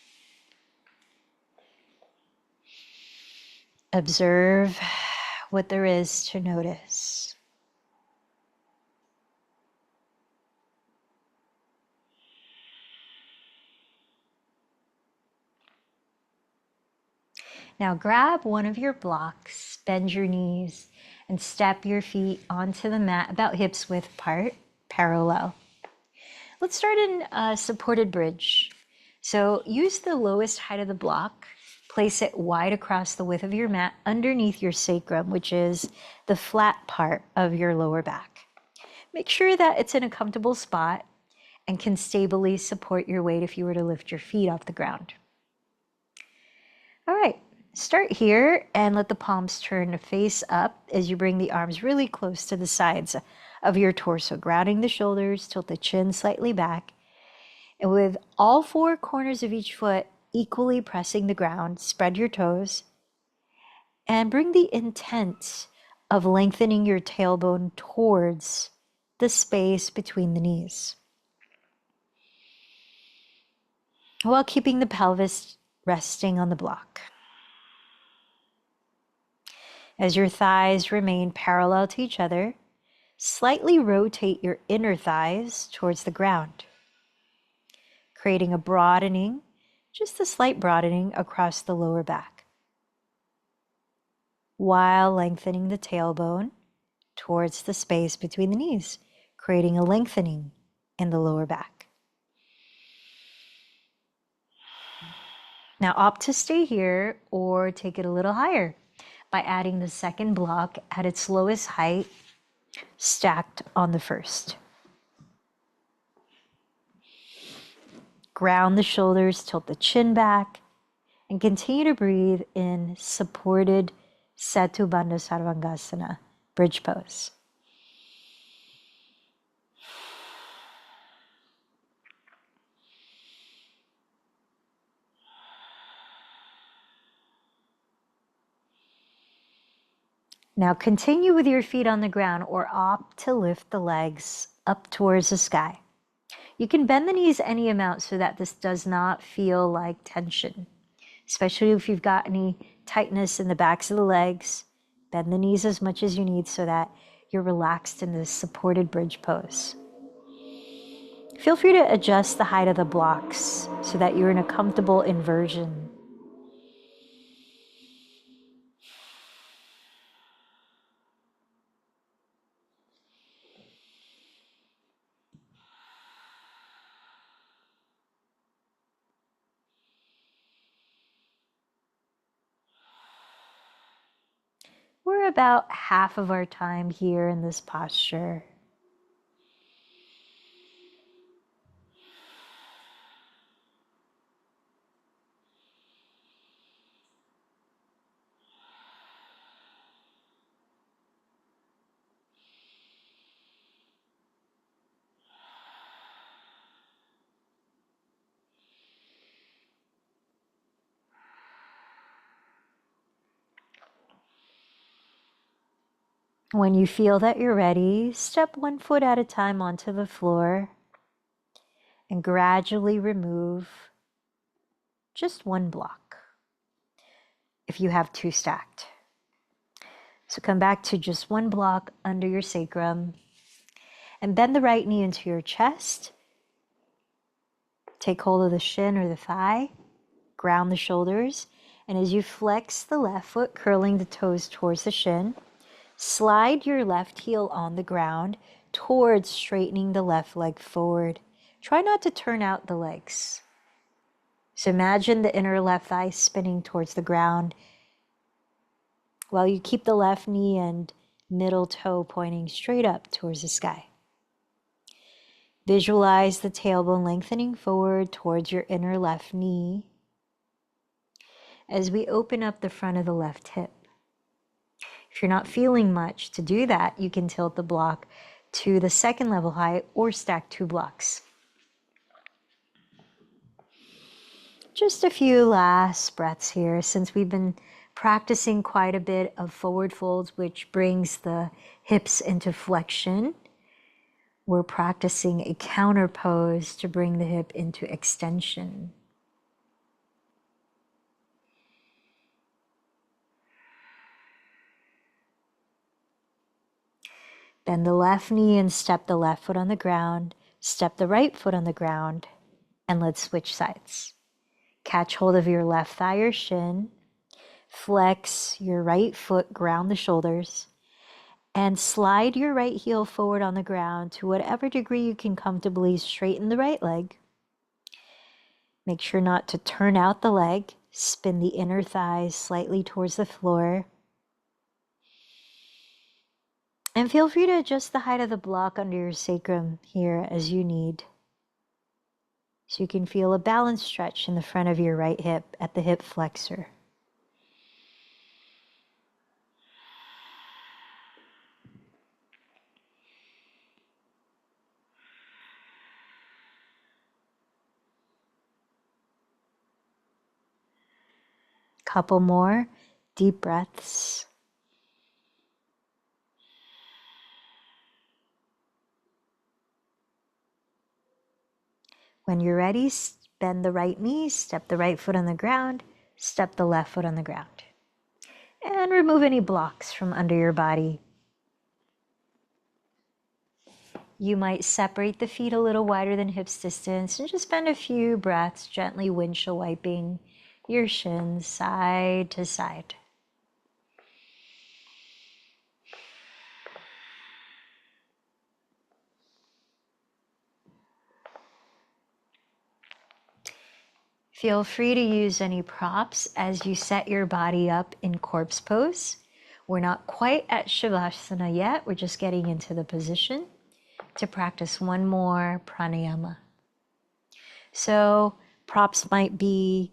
Observe what there is to notice. Now grab one of your blocks, bend your knees, and step your feet onto the mat about hips width apart, parallel. Let's start in a supported bridge. So use the lowest height of the block, place it wide across the width of your mat underneath your sacrum, which is the flat part of your lower back. Make sure that it's in a comfortable spot and can stably support your weight if you were to lift your feet off the ground. All right. Start here and let the palms turn face up as you bring the arms really close to the sides of your torso, grounding the shoulders, tilt the chin slightly back. And with all 4 corners of each foot equally pressing the ground, spread your toes and bring the intent of lengthening your tailbone towards the space between the knees, while keeping the pelvis resting on the block. As your thighs remain parallel to each other, slightly rotate your inner thighs towards the ground, creating a broadening, just a slight broadening across the lower back, while lengthening the tailbone towards the space between the knees, creating a lengthening in the lower back. Now opt to stay here or take it a little higher by adding the second block at its lowest height, stacked on the first. Ground the shoulders, tilt the chin back, and continue to breathe in supported Setu Bandha Sarvangasana, bridge pose. Now continue with your feet on the ground or opt to lift the legs up towards the sky. You can bend the knees any amount so that this does not feel like tension, especially if you've got any tightness in the backs of the legs. Bend the knees as much as you need so that you're relaxed in this supported bridge pose. Feel free to adjust the height of the blocks so that you're in a comfortable inversion. We're about half of our time here in this posture. When you feel that you're ready, step one foot at a time onto the floor and gradually remove just one block if you have two stacked. So come back to just one block under your sacrum and bend the right knee into your chest. Take hold of the shin or the thigh, ground the shoulders, and as you flex the left foot, curling the toes towards the shin, slide your left heel on the ground towards straightening the left leg forward. Try not to turn out the legs. So imagine the inner left thigh spinning towards the ground while you keep the left knee and middle toe pointing straight up towards the sky. Visualize the tailbone lengthening forward towards your inner left knee as we open up the front of the left hip. If you're not feeling much to do that, you can tilt the block to the second level height or stack two blocks. Just a few last breaths here since we've been practicing quite a bit of forward folds, which brings the hips into flexion. We're practicing a counter pose to bring the hip into extension. Bend the left knee and step the left foot on the ground. Step the right foot on the ground, and let's switch sides. Catch hold of your left thigh or shin. Flex your right foot, ground the shoulders, and slide your right heel forward on the ground to whatever degree you can comfortably straighten the right leg. Make sure not to turn out the leg. Spin the inner thighs slightly towards the floor. And feel free to adjust the height of the block under your sacrum here as you need. So you can feel a balance stretch in the front of your right hip at the hip flexor. Couple more deep breaths. When you're ready, bend the right knee, step the right foot on the ground, step the left foot on the ground. And remove any blocks from under your body. You might separate the feet a little wider than hips distance and just spend a few breaths gently windshield wiping your shins side to side. Feel free to use any props as you set your body up in corpse pose. We're not quite at Shavasana yet. We're just getting into the position to practice one more pranayama. So props might be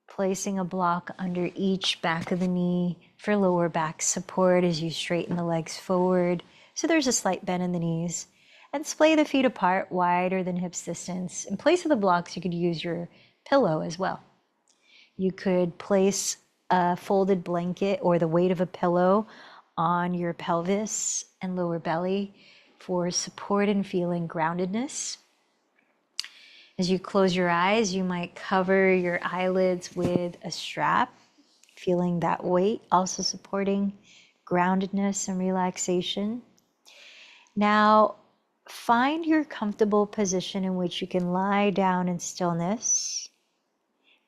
placing a block under each back of the knee for lower back support as you straighten the legs forward. So there's a slight bend in the knees. And splay the feet apart wider than hips distance. In place of the blocks, you could use your pillow as well. You could place a folded blanket or the weight of a pillow on your pelvis and lower belly for support and feeling groundedness. As you close your eyes, you might cover your eyelids with a strap, feeling that weight, also supporting groundedness and relaxation. Now, find your comfortable position in which you can lie down in stillness.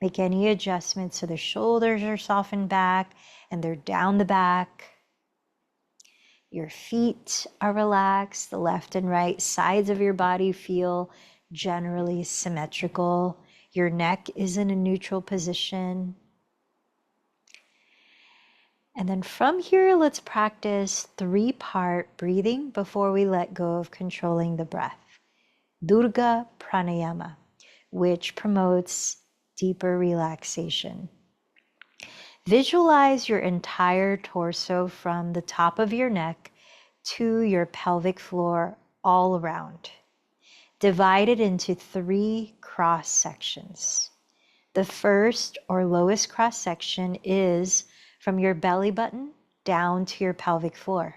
Make any adjustments so the shoulders are softened back and they're down the back. Your feet are relaxed. The left and right sides of your body feel generally symmetrical. Your neck is in a neutral position. And then from here, let's practice 3-part breathing before we let go of controlling the breath. Durga Pranayama, which promotes deeper relaxation. Visualize your entire torso from the top of your neck to your pelvic floor all around. Divide it into 3 cross sections. The first or lowest cross section is from your belly button down to your pelvic floor.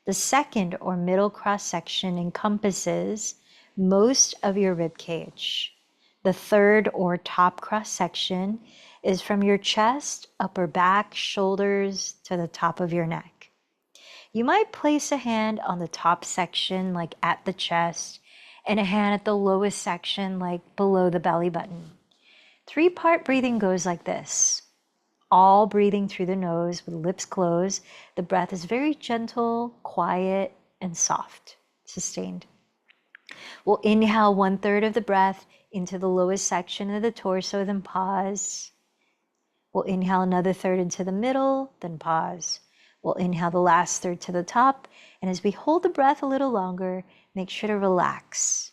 The second or middle cross section encompasses most of your rib cage. The third or top cross section is from your chest, upper back, shoulders to the top of your neck. You might place a hand on the top section, like at the chest, and a hand at the lowest section, like below the belly button. 3-part breathing goes like this. All breathing through the nose with lips closed. The breath is very gentle, quiet, and soft, sustained. We'll inhale 1/3 of the breath into the lowest section of the torso, then pause. We'll inhale another third into the middle, then pause. We'll inhale the last third to the top, and as we hold the breath a little longer, make sure to relax.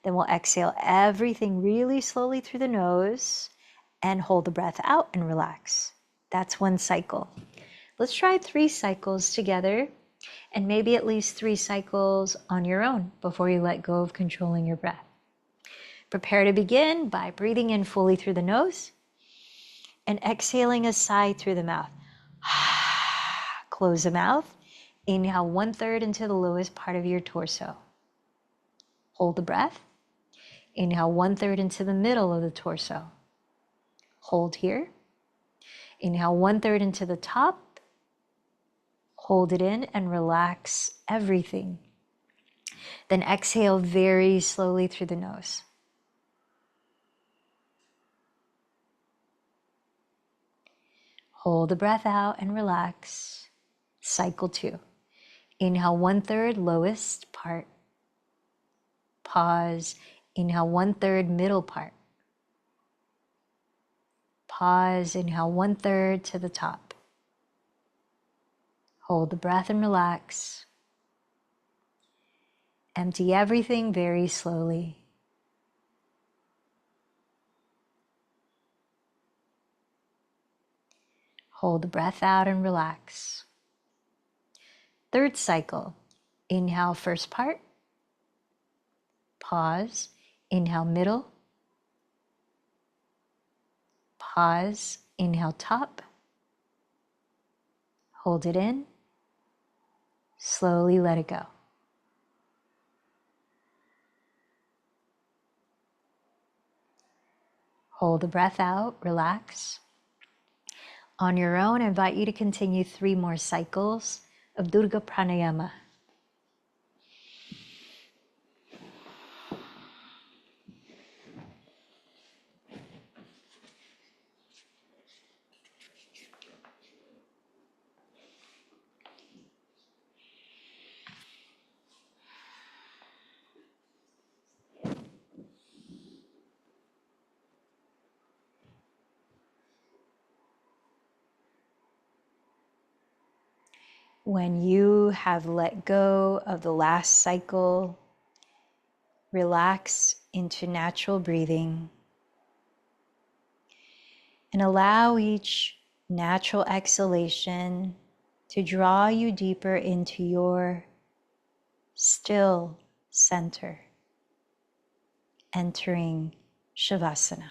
Then we'll exhale everything really slowly through the nose and hold the breath out and relax. That's 1 cycle. Let's try 3 cycles together, and maybe at least 3 cycles on your own before you let go of controlling your breath. Prepare to begin by breathing in fully through the nose and exhaling a sigh through the mouth. Close the mouth. Inhale 1/3 into the lowest part of your torso. Hold the breath. Inhale 1/3 into the middle of the torso. Hold here. Inhale 1/3 into the top. Hold it in and relax everything. Then exhale very slowly through the nose. Hold the breath out and relax. Cycle 2. Inhale 1/3 lowest part. Pause. Inhale 1/3 middle part. Pause. Inhale 1/3 to the top. Hold the breath and relax. Empty everything very slowly. Hold the breath out and relax. 3rd cycle. Inhale first part. Pause. Inhale middle. Pause. Inhale top. Hold it in. Slowly let it go. Hold the breath out, relax. On your own, I invite you to continue 3 more cycles of Durga Pranayama. When you have let go of the last cycle, relax into natural breathing and allow each natural exhalation to draw you deeper into your still center, entering Shavasana.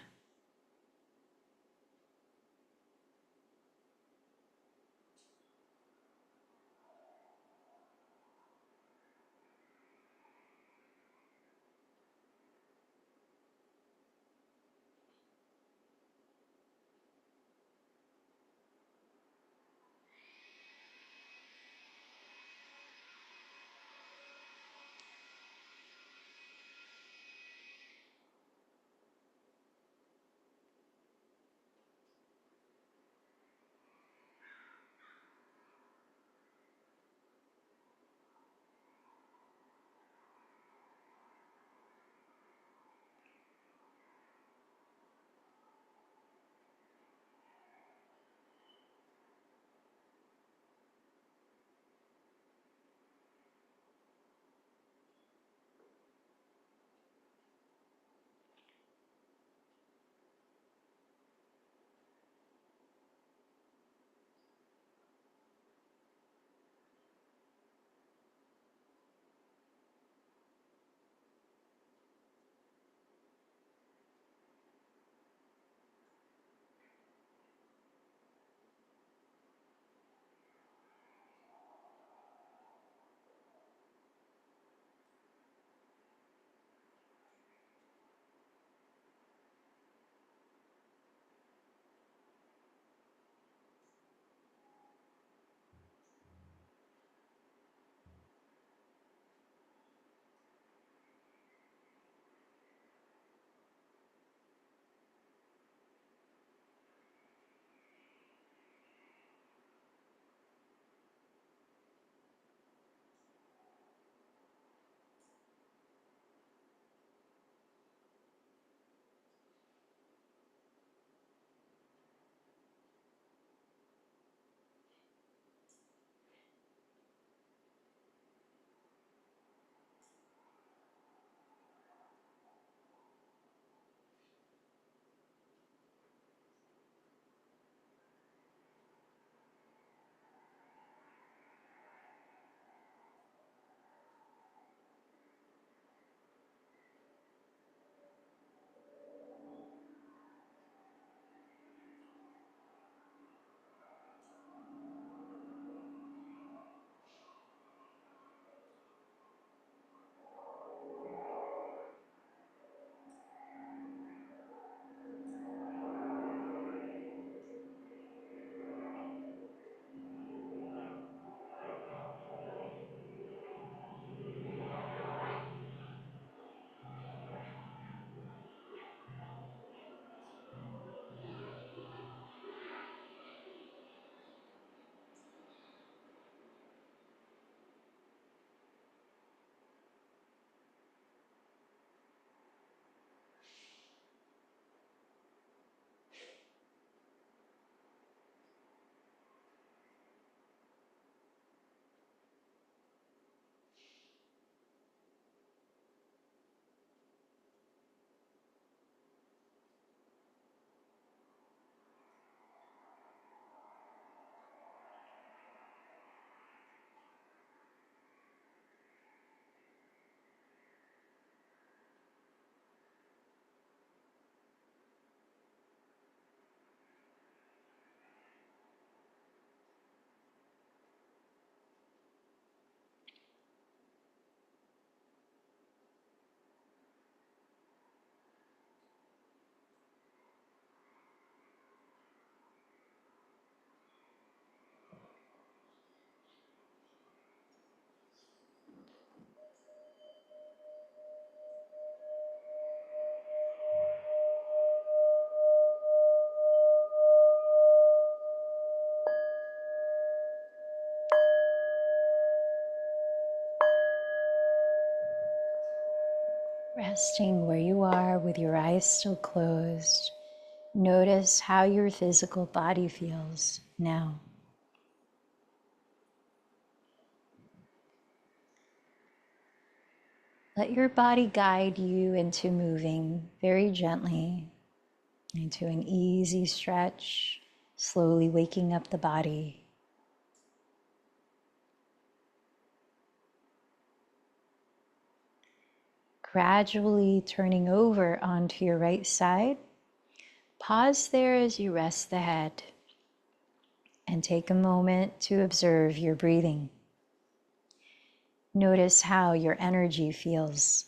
Resting where you are with your eyes still closed. Notice how your physical body feels now. Let your body guide you into moving very gently into an easy stretch, slowly waking up the body. Gradually turning over onto your right side. Pause there as you rest the head and take a moment to observe your breathing. Notice how your energy feels.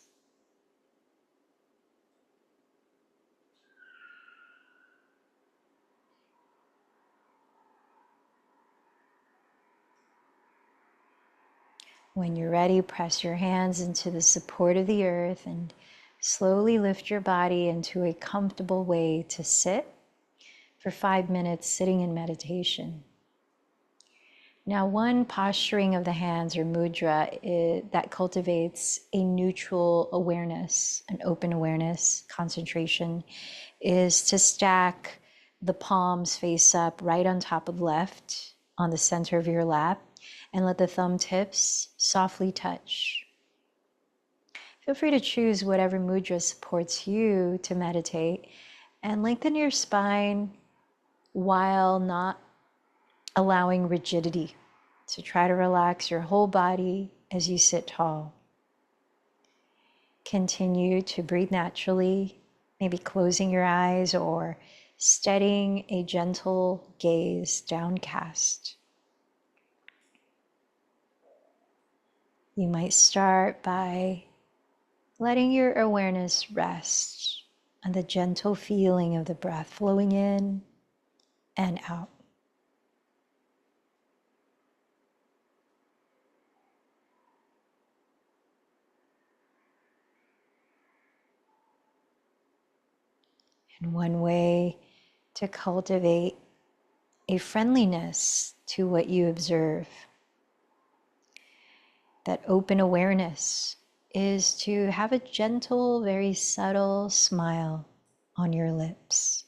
When you're ready, press your hands into the support of the earth and slowly lift your body into a comfortable way to sit for 5 minutes, sitting in meditation. Now, one posturing of the hands or mudra that cultivates a neutral awareness, an open awareness, concentration, is to stack the palms face up right on top of the left on the center of your lap and let the thumb tips softly touch. Feel free to choose whatever mudra supports you to meditate and lengthen your spine while not allowing rigidity. So try to relax your whole body as you sit tall. Continue to breathe naturally, maybe closing your eyes or steadying a gentle gaze downcast. You might start by letting your awareness rest on the gentle feeling of the breath flowing in and out. And one way to cultivate a friendliness to what you observe, that open awareness, is to have a gentle, very subtle smile on your lips.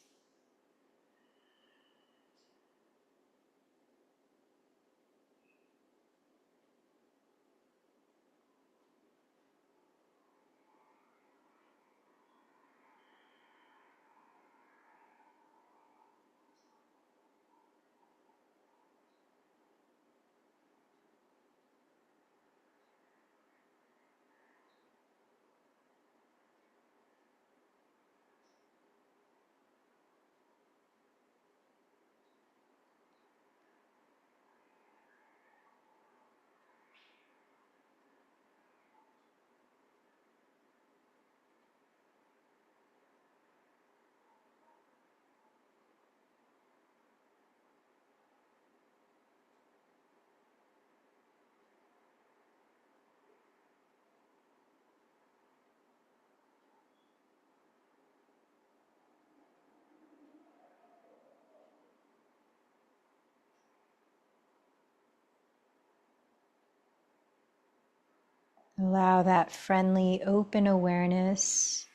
Allow that friendly, open awareness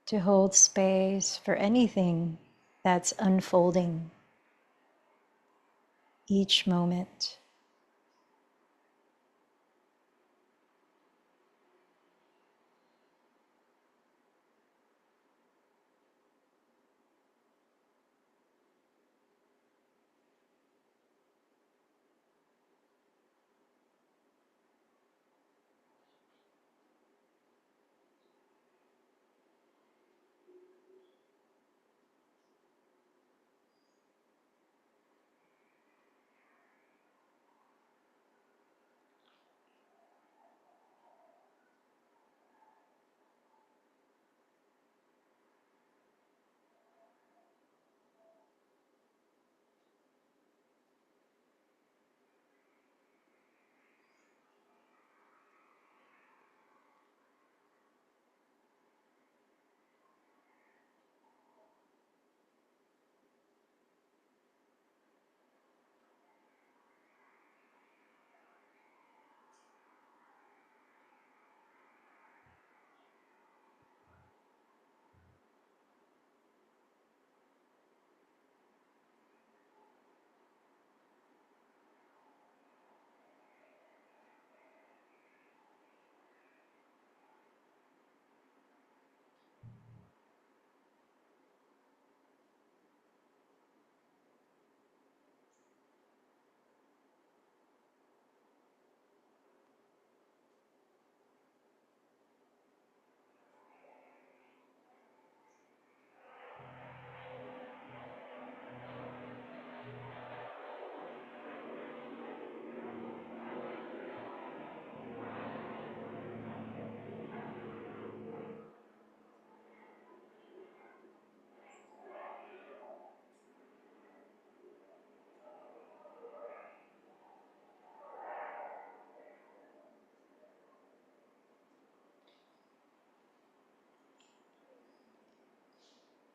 to hold space for anything that's unfolding each moment.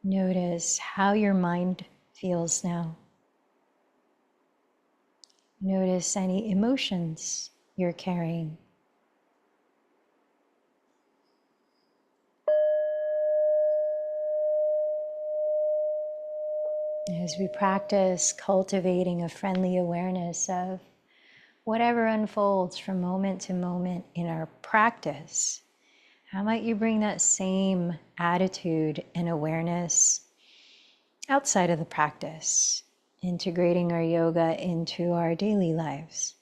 Notice how your mind feels now. Notice any emotions you're carrying. As we practice cultivating a friendly awareness of whatever unfolds from moment to moment in our practice, how might you bring that same attitude and awareness outside of the practice, integrating our yoga into our daily lives?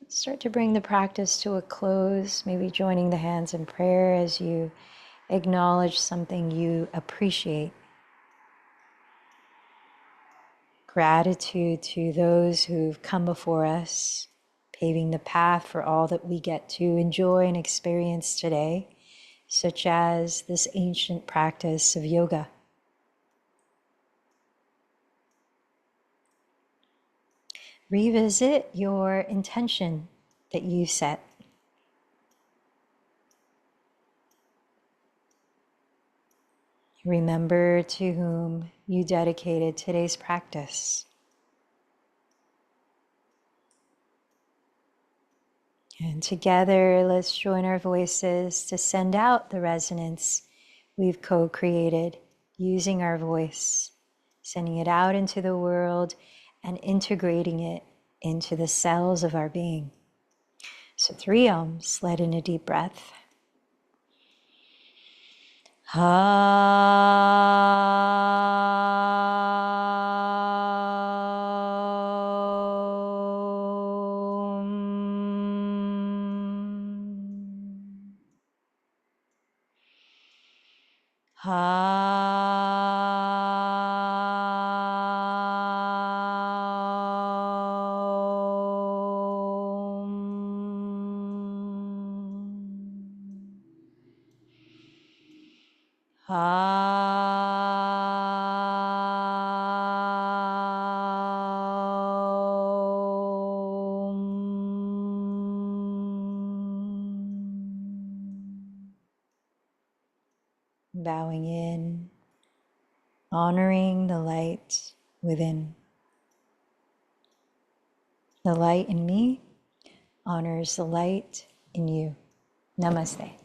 Start to bring the practice to a close, maybe joining the hands in prayer as you acknowledge something you appreciate. Gratitude to those who've come before us, paving the path for all that we get to enjoy and experience today, such as this ancient practice of yoga. Revisit your intention that you set. Remember to whom you dedicated today's practice. And together, let's join our voices to send out the resonance we've co-created using our voice, sending it out into the world and integrating it into the cells of our being. So 3 Ums, let in a deep breath. Bowing in, honoring the light within. The light in me honors the light in you. Namaste.